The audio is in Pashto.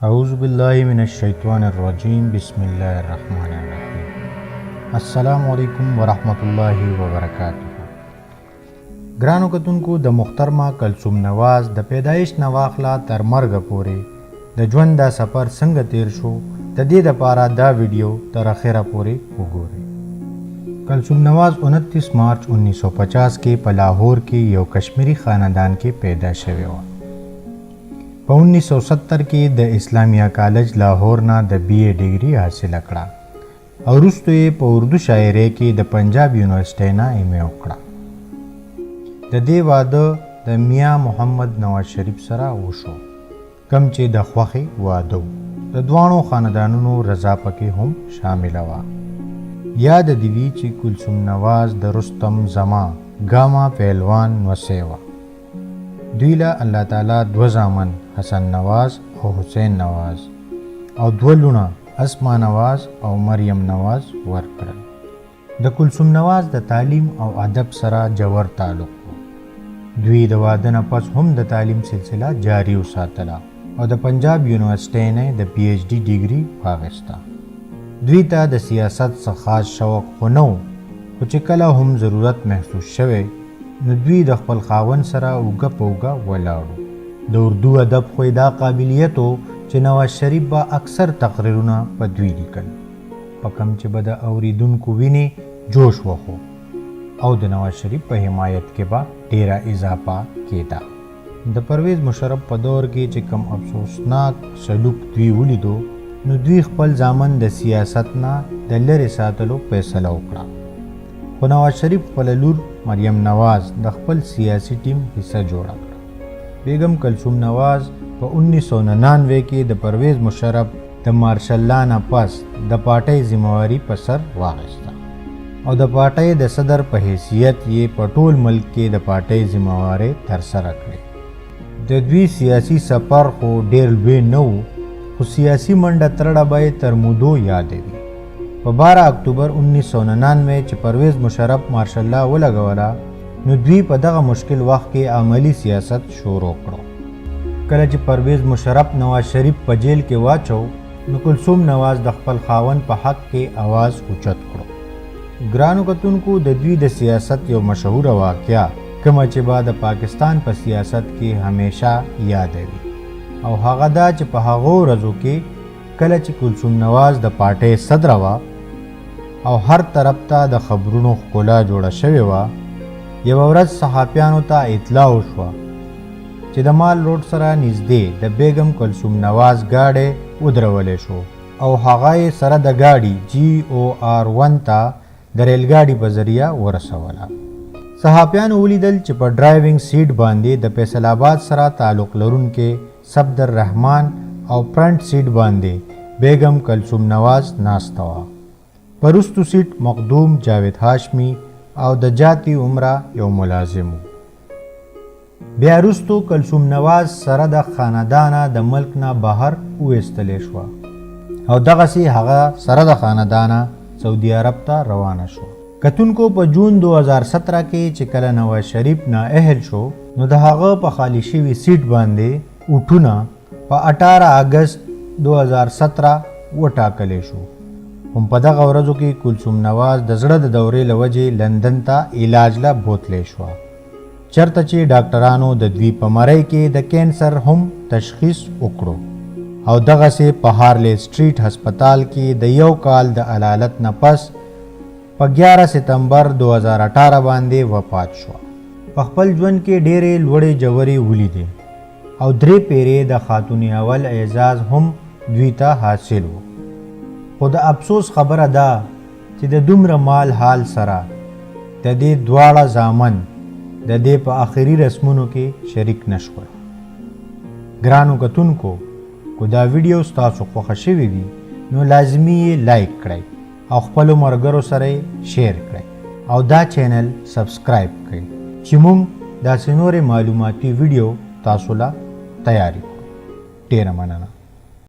اعوذ باللہ من الشیطان الرجیم بسم اللہ الرحمن الرحیم السلام علیکم ورحمۃ اللہ وبرکاتہ. ګرانو کتونکو د محترمه کلثوم نواز د پیدایش نه واخله تر مرګه پورې د ژوند دا سفر څنګه تیر شو د دې دپاره دا ویډیو تر اخره پورې وګورئ. کلثوم نواز 29 مارچ 1950 کې په لاهور کې یو کشمیری خاندان کې پیدا شوی و. په 1970 کې د اسلامیه کالج لاهور نه د بی اے ډګري حاصله کړه او وروسته یې په اردو شاعرۍ کې د پنجاب یونیورسټۍ نه ایم اے وکړه. د دې واده د میاں محمد نواز شریف سره وشو کوم چې د خوښۍ واده و. د دواړو خاندانونو رضا پکې هم شامله وه. یاد دې وي چې کلثوم نواز د رستم زما ګاما پهلوان نوسۍ وه. دوی له الله تعالی دو زامن حسن نواز او حسین نواز او دو لونه اسما نواز او مریم نواز ورکړل. د کلثوم نواز د تعلیم او ادب سره جوړ تعلق و. دوی د واده نه پس هم د تعلیم سلسله جاری وساتله او د پنجاب یونیورسټۍ نه د پی ایچ ډي ډګري واخیسته. دوی ته د سیاست څخه خاص شوق خو نه و، خو چې کله هم ضرورت محسوس شوی نو دوی د خپل خاوند سره اوږه په اوږه ولاړو. د اردو ادب خو دا قابلیت و چې نواز شریف به اکثر تقریرونه په دوی لیکل، په کوم چې به د اوریدونکو وینې جوش وخو او د نواز شریف په حمایت کې به ډیره اضافه کېده. د پرویز مشرف په دور کې چې کوم افسوسناک سلوک دوی ولیدو نو دوی خپل زامن د سیاست نه د لرې ساتلو فیصله وکړه. خو نواز شریف خپله لور مریم نواز د خپل سیاسي ټیم حصه جوړه کړه. بیگم کلثوم نواز په 1999 کې د پرویز مشرف د مارشل لا نه پس د پارټۍ ذمہواري په سر واخیسته او د پارټۍ د صدر په حیثیت یې په ټول ملک کې د پارټۍ ذمہواري ترسره کړې. د دوی سیاسي سفر خو ډېر لوی نه و، خو سیاسي منډه ترړه به یې تر مودو یادوي. په 12 اکتوبر 1999 چې پرویز مشرف مارشل لا ولګوله نو دوی په دغه مشکل وخت کې عملی سیاست شروع کړو. کله چې پرویز مشرف نواز شریف په جیل کې واچو نو کلثوم نواز د خپل خاوند په حق کې आवाज اوچت کړو. ګرانو کتونکو د دوی د سیاست یو مشهوره واقعه کومه چې به د پاکستان په سیاست کې همیشه یادوي او هغه دا چې په هغو ورځو کې کله چې کلثوم نواز د پارټۍ صدره وه او هر طرف ته د خبرونو ښکلا جوړه شوې وه، یوه ورځ صحافیانو ته اطلاع وشوه چې د مال روډ سره نږدې د بیگم کلثوم نواز ګاډی ودرولی شو او هغه یې سره د ګاډي GOR1 ته د ریل ګاډي په ذریعه ورسوله. صحافیانو ولیدل چې په ډرایوینګ سیټ باندې د فیصل آباد سره تعلق لرونکي صفدر رحمان او فرنٹ سیټ باندې بیگم کلثوم نواز ناسته وه. په وروستو سیټ مخدوم جاوید هاشمی او د جاتی عمره یو ملازم و. بیا وروستو کلثوم نواز سره د خاندانه د ملک نه بهر وویستلی شوه او دغسې هغه سره د خاندانه سعودي عرب ته روانه شو. کتونکو په جون 2017 کې چې کله نواز شریف نااهل شو نو د هغه په خالی شوي سیټ باندې اوټونه په 18 اګست 2017 وټاکلی شو. هم په دغه ورځو کې کلثوم نواز د زړه د دورې له وجې لندن ته علاج له بوتلی شوه، چېرته چې ډاکټرانو د دوی په مرۍ کې د کینسر هم تشخیص وکړو او دغسې په هارلی سټریټ هسپتال کې د یو کال د علالت نه پس په 11 سپتمبر 2018 باندې وفات شوه. په خپل ژوند کې ډېرې لوړې جوړې ولیدې او 3 پیرې د خاتون اول اعزاز هم دوی ته حاصل و. خو د افسوس خبره ده چې د دومره مال حال سره د دې دواړه زامن د دې په آخري رسمونو کې شریک نشول. ګرانو کتونکو کو دا ویډیو ستاسو خوښه شوې وي نو لازمي یې لایک کړئ او خپلو ملګرو سره یې شیر کړئ او دا چینل سبسکرایب کړئ چې موږ داسې نورې معلوماتي ویډیو تاسو له تیاری کړو. ډېره مننه.